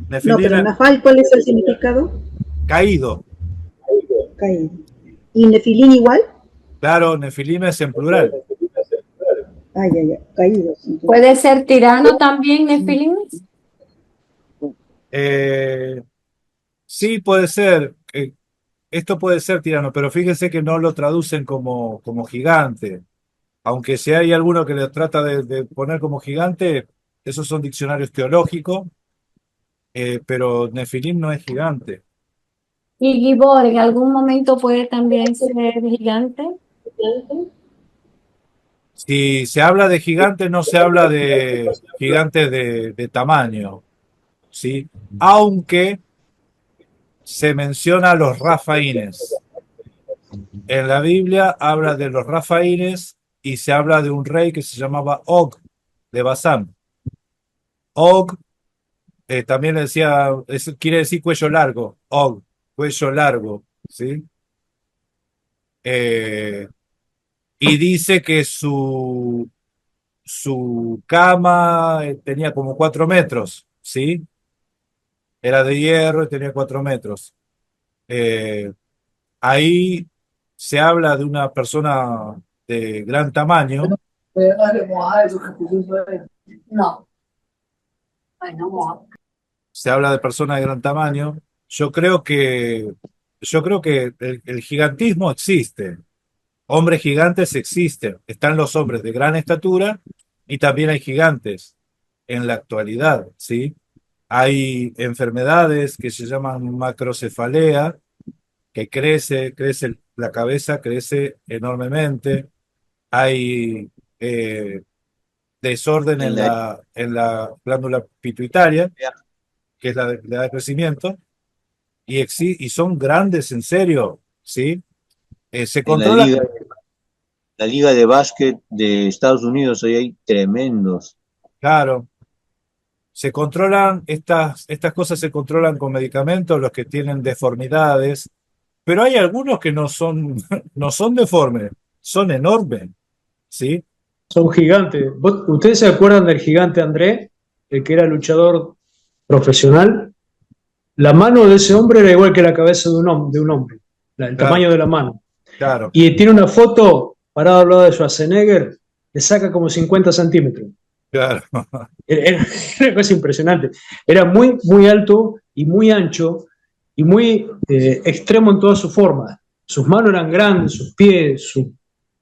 Nefilim pero es Nafal, ¿cuál es el significado? caído. Caído. ¿Y Nefilín igual? Claro, Nefilim es en plural. Ay, ay, ay, caídos. ¿Puede ser tirano también, Nefilim? Sí, puede ser. Esto puede ser tirano, pero fíjense que no lo traducen como gigante. Aunque si hay alguno que le trata de poner como gigante, esos son diccionarios teológicos, pero Nefilim no es gigante. Y Gibor en algún momento puede también ser gigante. Si se habla de gigante, no se habla de gigante de tamaño, ¿sí? Aunque se menciona a los rafaínes. En la Biblia habla de los rafaínes y se habla de un rey que se llamaba Og de Basán. Og también le decía, quiere decir cuello largo, Og, cuello largo, ¿sí? Y dice que su cama tenía como 4 metros, ¿sí? Era de hierro y tenía 4 metros. Ahí se habla de una persona de gran tamaño. No. Se habla de personas de gran tamaño. Yo creo que el gigantismo existe. Hombres gigantes existen. Están los hombres de gran estatura y también hay gigantes en la actualidad, ¿sí? Hay enfermedades que se llaman macrocefalea, que crece la cabeza, crece enormemente. Hay desorden En en la glándula pituitaria, que es la de crecimiento, y son grandes en serio, ¿sí? Se en controla. la liga de básquet de Estados Unidos, ahí hay tremendos. Claro. Se controlan, estas cosas se controlan con medicamentos, los que tienen deformidades, pero hay algunos que no son, no son deformes, son enormes, ¿sí? Son gigantes. ¿Ustedes se acuerdan del gigante André, el que era luchador profesional? La mano de ese hombre era igual que la cabeza de un hombre, el Claro. tamaño de la mano. Claro, Y tiene una foto parado al lado de Schwarzenegger, le saca como 50 centímetros. claro, Era una cosa impresionante. Era muy, muy alto y muy ancho y muy extremo en toda su forma. Sus manos eran grandes, sus pies,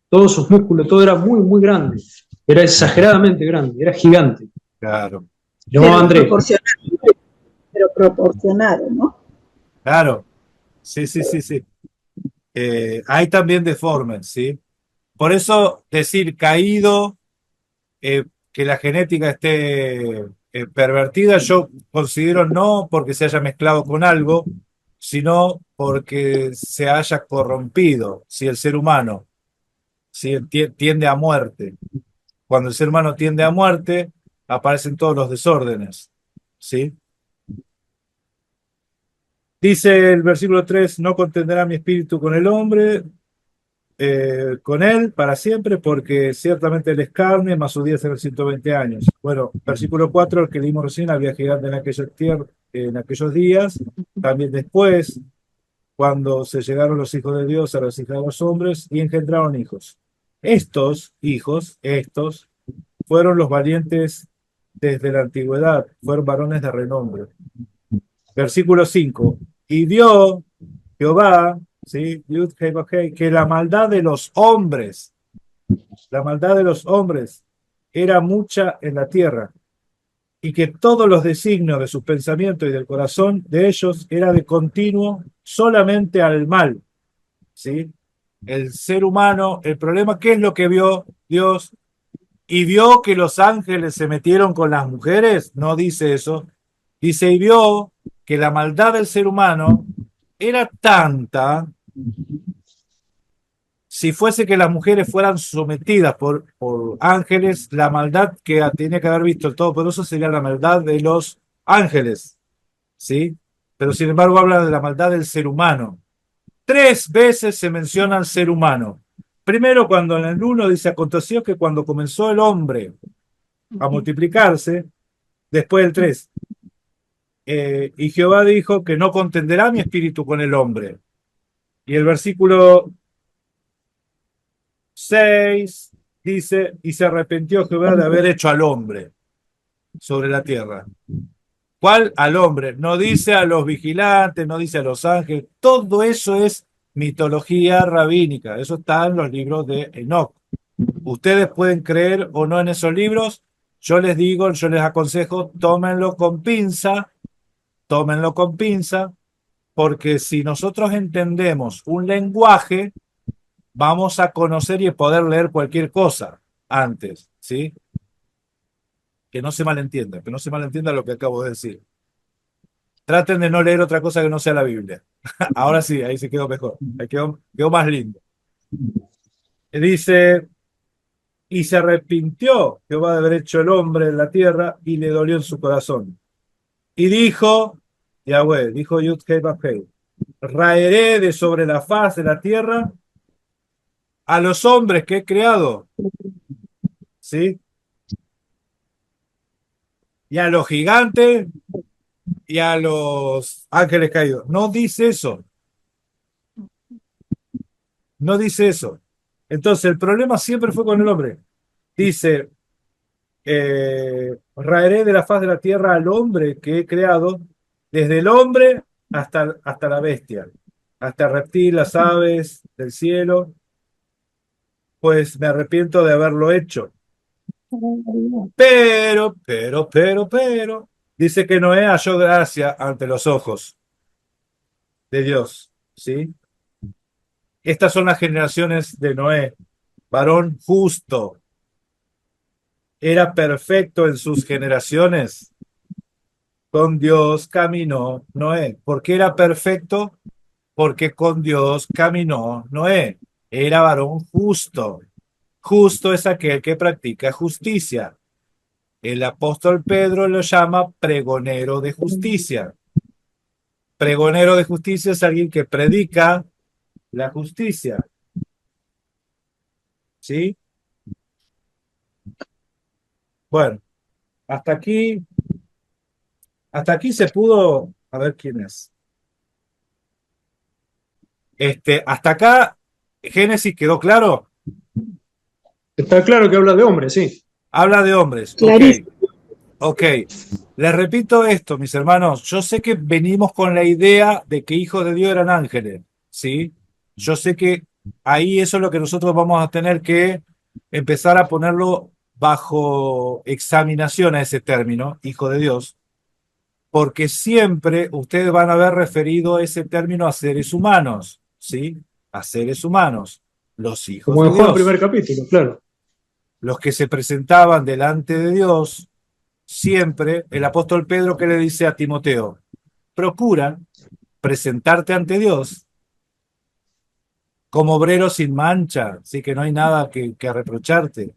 todos sus músculos, todo era muy, muy grande. Era exageradamente grande, era gigante. claro, Se llamaba André. Pero proporcionado, ¿no? claro. Sí, sí, sí, sí. Hay también deformes, ¿sí? Por eso decir caído, que la genética esté pervertida, yo considero no porque se haya mezclado con algo, sino porque se haya corrompido. Si el ser humano tiende a muerte, cuando el ser humano tiende a muerte, aparecen todos los desórdenes, ¿sí? Dice el versículo 3: no contenderá mi espíritu con el hombre, con él para siempre, porque ciertamente él es carne, más sus días eran 120 años. Bueno, versículo 4, el que leímos recién, había gigante en aquellos días, también después, cuando se llegaron los hijos de Dios a los hijos de los hombres y engendraron hijos. Estos hijos, fueron los valientes desde la antigüedad, fueron varones de renombre. Versículo 5, y dio Jehová, ¿sí? Que la maldad de los hombres era mucha en la tierra, y que todos los designios de sus pensamientos y del corazón de ellos era de continuo solamente al mal, ¿sí? El ser humano, el problema, ¿qué es lo que vio Dios? Y vio que los ángeles se metieron con las mujeres, no dice eso, dice, y vio que la maldad del ser humano era tanta. Si fuese que las mujeres fueran sometidas por ángeles, la maldad que tiene que haber visto el Todopoderoso sería la maldad de los ángeles, ¿sí? Pero sin embargo habla de la maldad del ser humano. 3 veces se menciona al ser humano. Primero, cuando en el 1 dice, aconteció que cuando comenzó el hombre a multiplicarse, después el 3, y Jehová dijo que no contenderá mi espíritu con el hombre. Y el versículo 6 dice, y se arrepintió Jehová de haber hecho al hombre sobre la tierra. ¿Cuál? Al hombre. No dice a los vigilantes, no dice a los ángeles. Todo eso es mitología rabínica. Eso está en los libros de Enoch. Ustedes pueden creer o no en esos libros. Yo les digo, yo les aconsejo, tómenlo con pinza, porque si nosotros entendemos un lenguaje, vamos a conocer y poder leer cualquier cosa antes, ¿sí? Que no se malentienda lo que acabo de decir. Traten de no leer otra cosa que no sea la Biblia. Ahora sí, ahí se quedó mejor, ahí quedó más lindo. Dice, y se arrepintió Jehová de haber hecho el hombre en la tierra y le dolió en su corazón. Y dijo, Yahweh, dijo Yud-Heh-Vah-Heh, raeré de sobre la faz de la tierra a los hombres que he creado, ¿sí? Y a los gigantes y a los ángeles caídos. No dice eso. No dice eso. Entonces, el problema siempre fue con el hombre. Dice, raeré de la faz de la tierra al hombre que he creado, desde el hombre hasta la bestia, hasta el reptil, las aves del cielo, pues me arrepiento de haberlo hecho. Pero, dice que Noé halló gracia ante los ojos de Dios, ¿sí? Estas son las generaciones de Noé, varón justo. Era perfecto en sus generaciones. Con Dios caminó Noé. ¿Por qué era perfecto? Porque con Dios caminó Noé. Era varón justo. Justo es aquel que practica justicia. El apóstol Pedro lo llama pregonero de justicia. Pregonero de justicia es alguien que predica la justicia. ¿Sí? Bueno, hasta aquí se pudo. A ver quién es. Hasta acá, Génesis quedó claro. Está claro que habla de hombres, sí. Habla de hombres. Clarísimo. Ok. Les repito esto, mis hermanos. Yo sé que venimos con la idea de que hijos de Dios eran ángeles. ¿Sí? Yo sé que ahí eso es lo que nosotros vamos a tener que empezar a ponerlo bajo examinación a ese término, hijo de Dios, porque siempre ustedes van a haber referido ese término a seres humanos, ¿sí? A seres humanos, los hijos Como de en Juan Dios, primer capítulo, claro. los que se presentaban delante de Dios, siempre el apóstol Pedro que le dice a Timoteo, procura presentarte ante Dios como obrero sin mancha, así que no hay nada que reprocharte.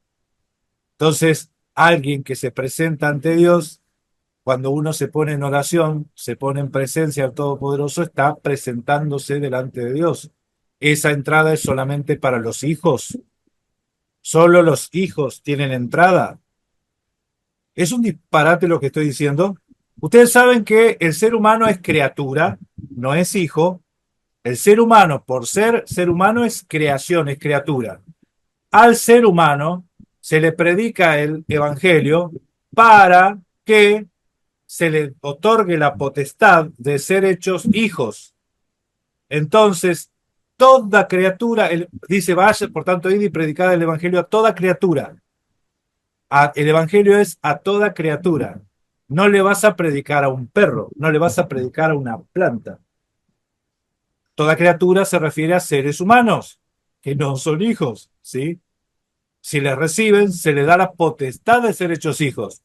Entonces, alguien que se presenta ante Dios, cuando uno se pone en oración, se pone en presencia del Todopoderoso, está presentándose delante de Dios. Esa entrada es solamente para los hijos. Solo los hijos tienen entrada. ¿Es un disparate lo que estoy diciendo? Ustedes saben que el ser humano es criatura, no es hijo. El ser humano, por ser humano, es creación, es criatura. Al ser humano se le predica el evangelio para que se le otorgue la potestad de ser hechos hijos. Entonces, toda criatura, dice, vaya, por tanto, id y predicad el evangelio a toda criatura. El evangelio es a toda criatura. No le vas a predicar a un perro, no le vas a predicar a una planta. Toda criatura se refiere a seres humanos, que no son hijos, ¿sí? Si les reciben, se le da la potestad de ser hechos hijos.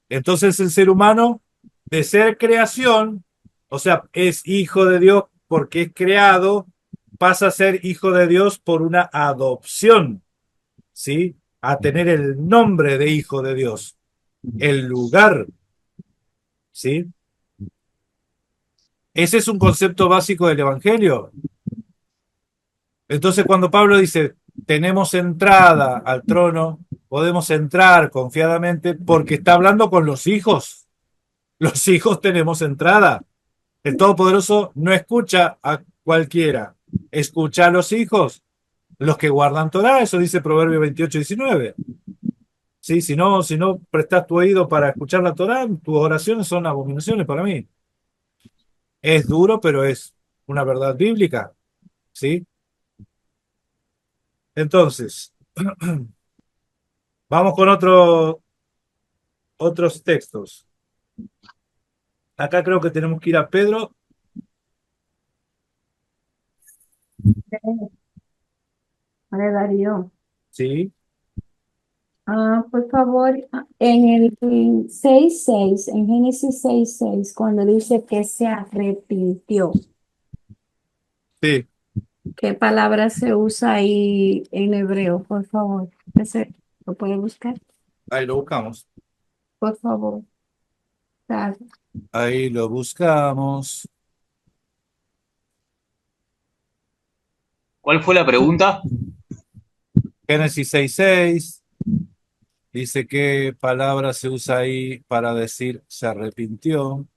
Entonces el ser humano, de ser creación, o sea, es hijo de Dios porque es creado, pasa a ser hijo de Dios por una adopción, ¿sí? A tener el nombre de hijo de Dios, el lugar, ¿sí? Ese es un concepto básico del Evangelio. Entonces, cuando Pablo dice, tenemos entrada al trono, podemos entrar confiadamente porque está hablando con los hijos. Los hijos tenemos entrada. El Todopoderoso no escucha a cualquiera, escucha a los hijos, los que guardan Torah, eso dice Proverbio 28:19. Sí, si no prestas tu oído para escuchar la Torah, tus oraciones son abominaciones para mí. Es duro, pero es una verdad bíblica, ¿sí? Entonces, vamos con otros textos. Acá creo que tenemos que ir a Pedro. Vale, Darío. Sí. Por favor, en el 6:6, en Génesis 6:6, cuando dice que se arrepintió, Sí, ¿qué palabra se usa ahí en hebreo? Por favor, ¿lo puede buscar? ahí lo buscamos. Por favor. Gracias. Ahí lo buscamos. ¿Cuál fue la pregunta? Génesis 6:6 dice qué palabra se usa ahí para decir se arrepintió.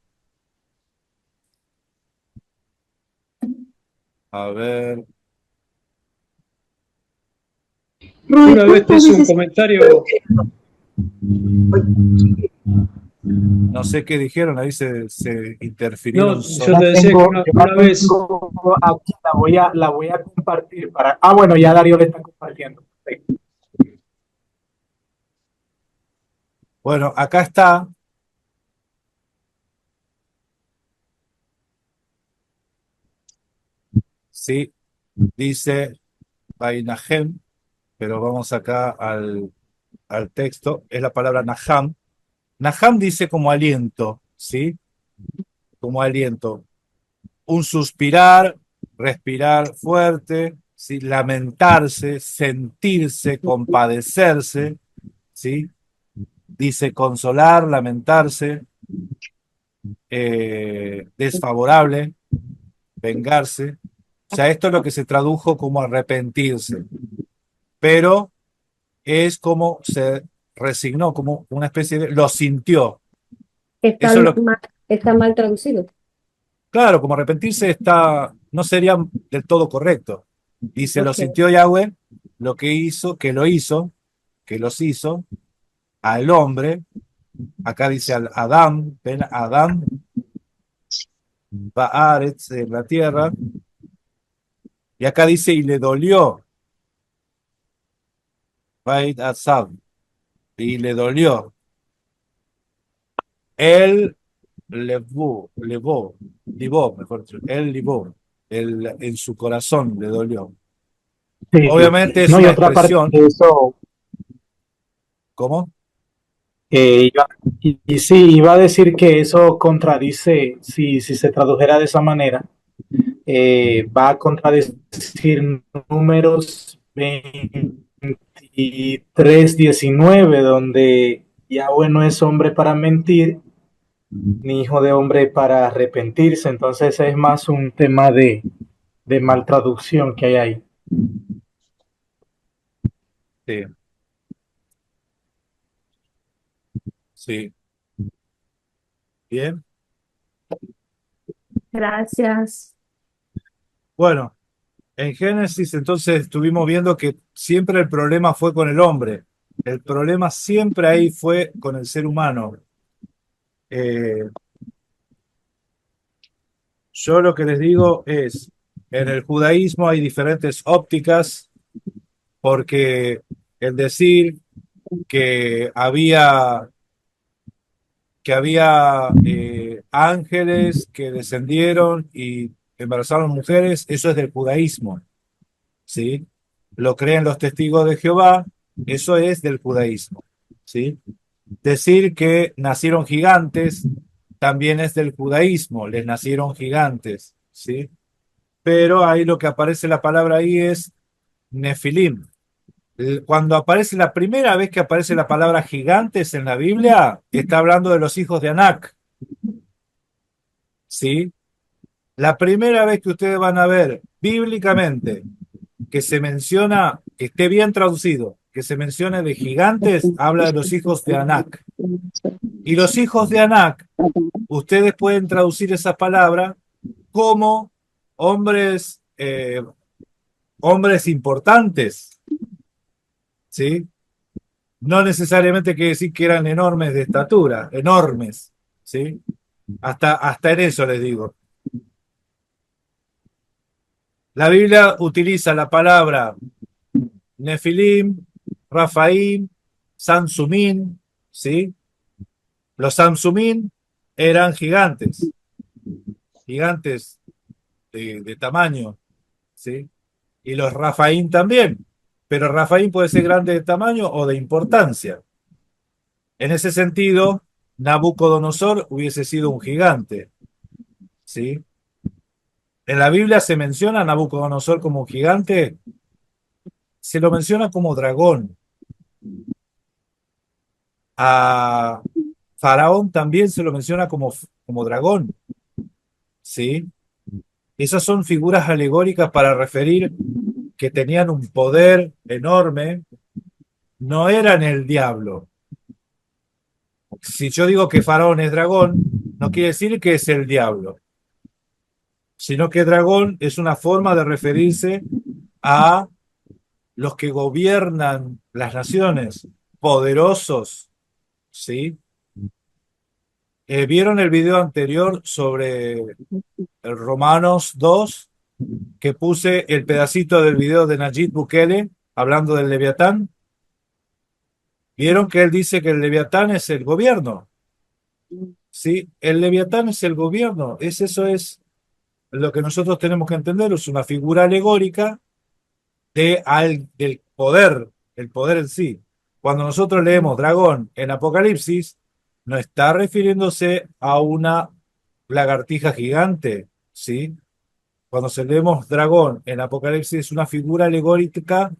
A ver. Una vez te hice un comentario. No sé qué dijeron, ahí se interfirieron. No, yo te decía que una vez. Aquí la voy a compartir para. Bueno, ya Darío le está compartiendo. Perfecto. Bueno, acá está. Sí, dice Bainahem, pero vamos acá al texto. Es la palabra Naham. Naham dice como aliento, ¿sí? Como aliento. Un suspirar, respirar fuerte, ¿sí? Lamentarse, sentirse, compadecerse, ¿sí? Dice consolar, lamentarse, desfavorable, vengarse. O sea, esto es lo que se tradujo como arrepentirse, pero es como se resignó, como una especie de, lo sintió. Está Eso es lo, mal, está mal traducido. claro, como arrepentirse está, no sería del todo correcto. Dice, lo Ok. sintió Yahweh, lo que hizo, que los hizo al hombre, acá dice al Adán, ven Adán, Baaretz, en la tierra, y acá dice, y le dolió, Bait Asab, y le dolió. Él libó, mejor dicho, él libó, en su corazón le dolió. Sí, Obviamente es no, y una otra parte expresión, de eso, ¿cómo? y sí, iba a decir que eso contradice, si se tradujera de esa manera, va a contradecir números 23:19, donde Yahweh no es hombre para mentir, ni hijo de hombre para arrepentirse. Entonces es más un tema de mal traducción que hay ahí. Sí, sí, bien. Gracias. Bueno, en Génesis entonces estuvimos viendo que siempre el problema fue con el hombre. El problema siempre ahí fue con el ser humano. Eh, yo lo que les digo es, en el judaísmo hay diferentes ópticas porque el decir que había ángeles que descendieron y embarazaron mujeres, eso es del judaísmo, ¿sí? Lo creen los testigos de Jehová, eso es del judaísmo, ¿sí? Decir que nacieron gigantes también es del judaísmo, les nacieron gigantes, ¿sí? Pero ahí lo que aparece la palabra ahí es Nefilim. Cuando aparece la primera vez que aparece la palabra gigantes en la Biblia, está hablando de los hijos de Anak, ¿sí? La primera vez que ustedes van a ver bíblicamente que se menciona, que esté bien traducido, que se mencione de gigantes, habla de los hijos de Anak. Y los hijos de Anak, ustedes pueden traducir esa palabra como hombres, hombres importantes, ¿sí? No necesariamente quiere decir que eran enormes de estatura, enormes, ¿sí? Hasta en eso les digo. La Biblia utiliza la palabra Nefilim, Rafaim, Sansumín, ¿sí? Los Samsumín eran gigantes, gigantes de tamaño, ¿sí? Y los Rafaín también, pero Rafaín puede ser grande de tamaño o de importancia. En ese sentido, Nabucodonosor hubiese sido un gigante, ¿sí? En la Biblia se menciona a Nabucodonosor como un gigante, se lo menciona como dragón. A Faraón también se lo menciona como dragón, ¿sí? Esas son figuras alegóricas para referir que tenían un poder enorme, no eran el diablo. Si yo digo que Faraón es dragón, no quiere decir que es el diablo, sino que dragón es una forma de referirse a los que gobiernan las naciones, poderosos, ¿sí? ¿Vieron el video anterior sobre el Romanos 2? Que puse el pedacito del video de Nayib Bukele hablando del Leviatán. Vieron que él dice que el Leviatán es el gobierno. Sí, el Leviatán es el gobierno. Eso es lo que nosotros tenemos que entender. Es una figura alegórica del poder, el poder en sí. Cuando nosotros leemos dragón en Apocalipsis, no está refiriéndose a una lagartija gigante, ¿sí? cuando se leemos dragón en Apocalipsis, es una figura alegórica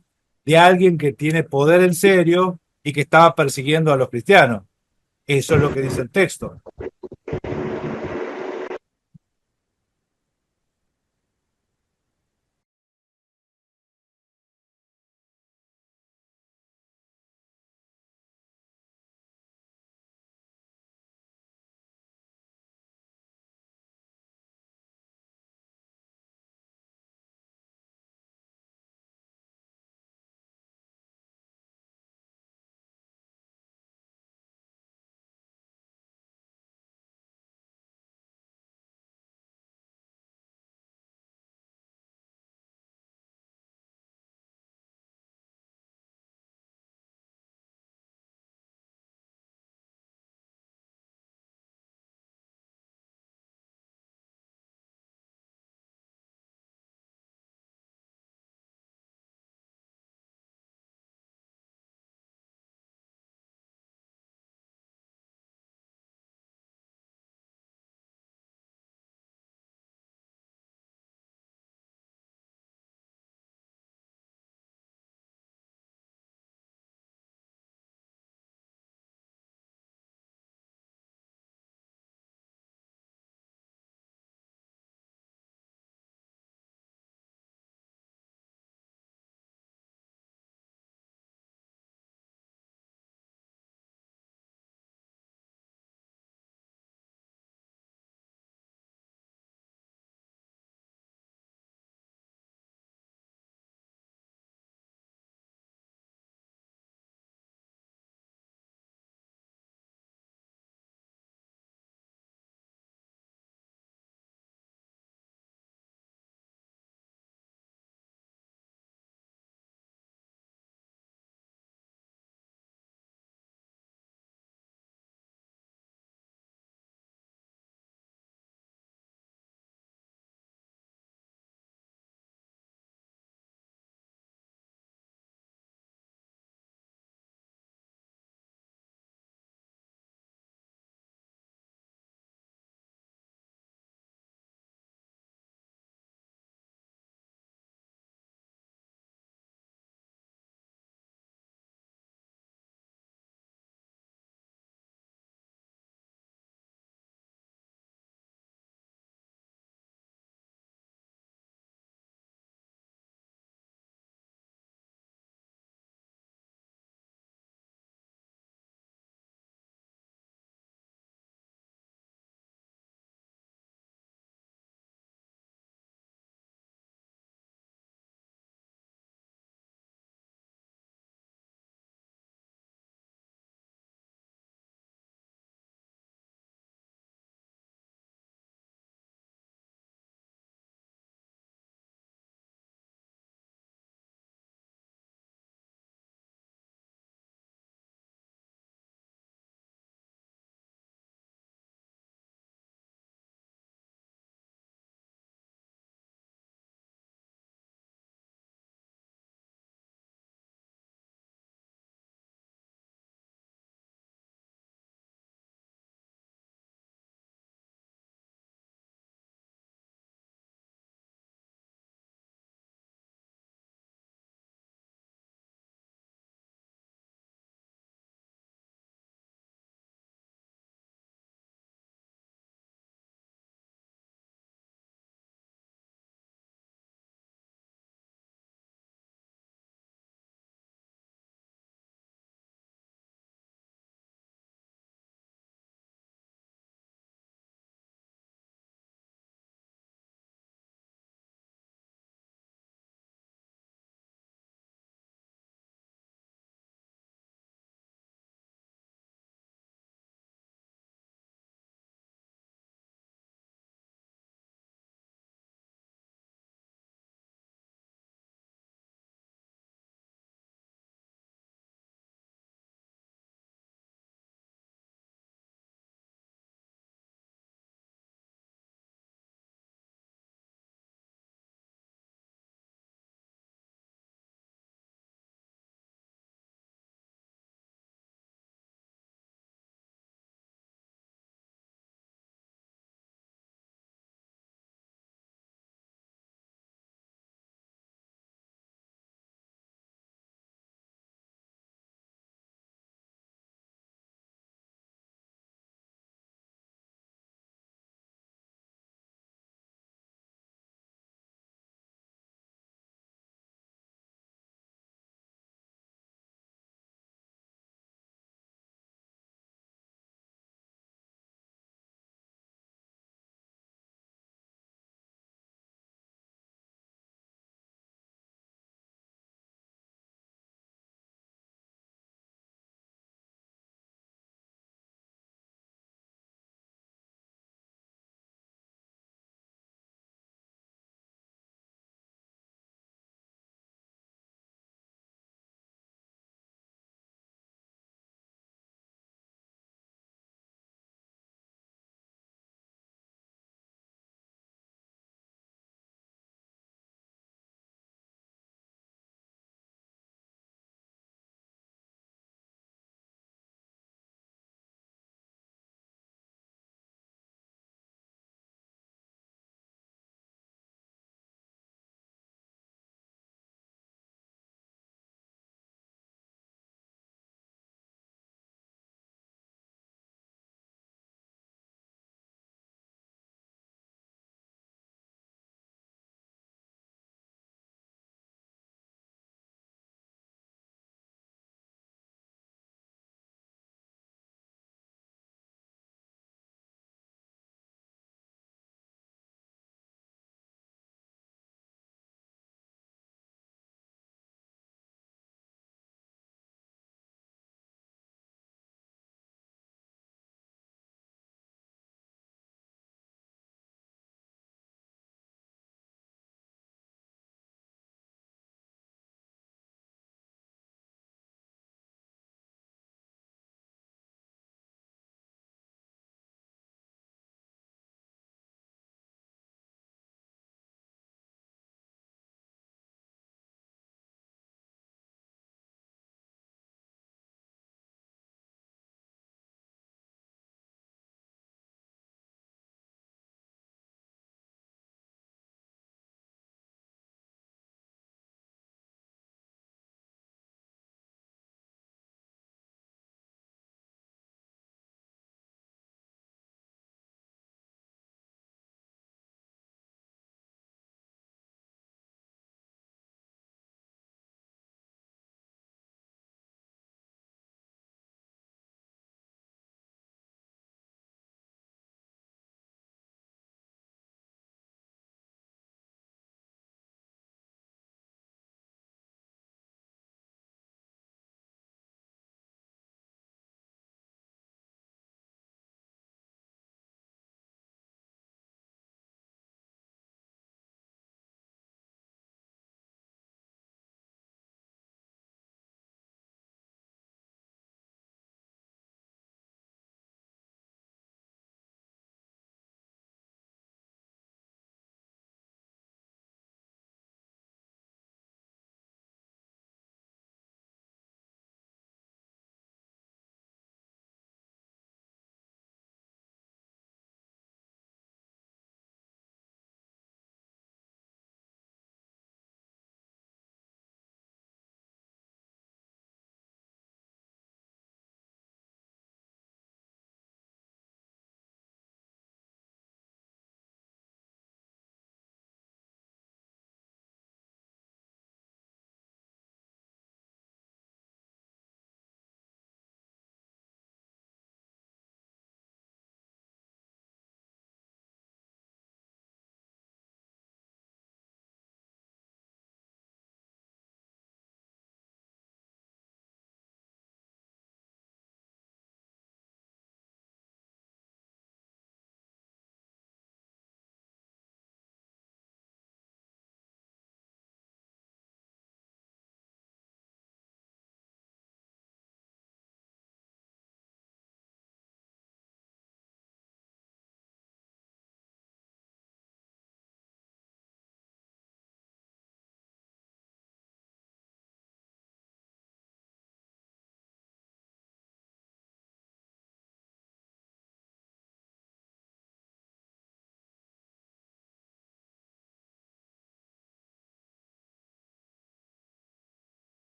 de alguien que tiene poder en serio y que estaba persiguiendo a los cristianos. Eso es lo que dice el texto.